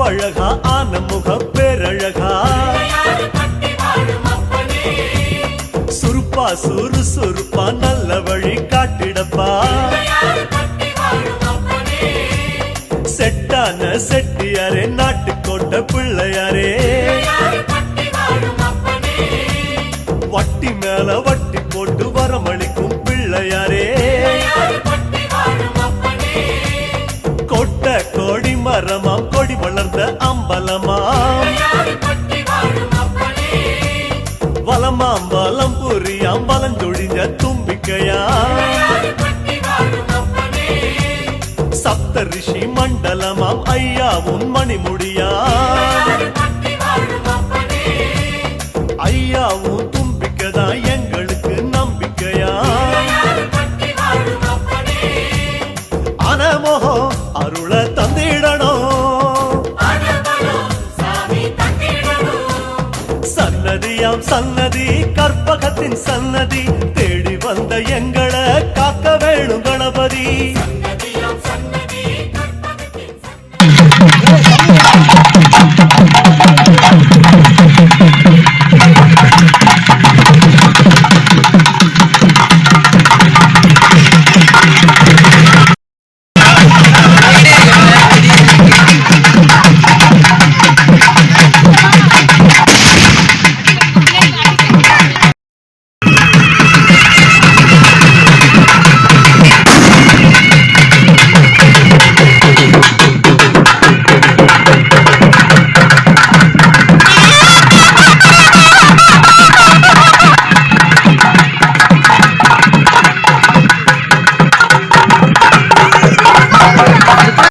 கற்பழகா ஆன முக பேரழகா சுருப்பா சுறுசுறுப்பா நல்ல வழி காட்டிடப்பா செட்டான செட்டியாரே நாட்டுக்கோட்டை பிள்ளையாரே வட்டி மேல வட்டி போட்டு வரமளிக்கும் பிள்ளையாரே கொட்ட கோடி மரமாம் கொடி வளர்ந்த அம்பலமாம் வலமாம் வலம் புரியாம் வலஞ்சொழிஞ்ச தும்பிக்கையாம் சப்த ரிஷி மண்டலமாம் ஐயாவும் மணிமுடியாம் ஐயாவும் தும்பிக்கைதான் எங்களுக்கு நம்பிக்கையா அனமோகோ அருள தந்திடணும் சன்னதியாம் சன்னதி கற்பகத்தின் சன்னதி தேடி வந்த எங்களை காக்க வேணும் கணபதி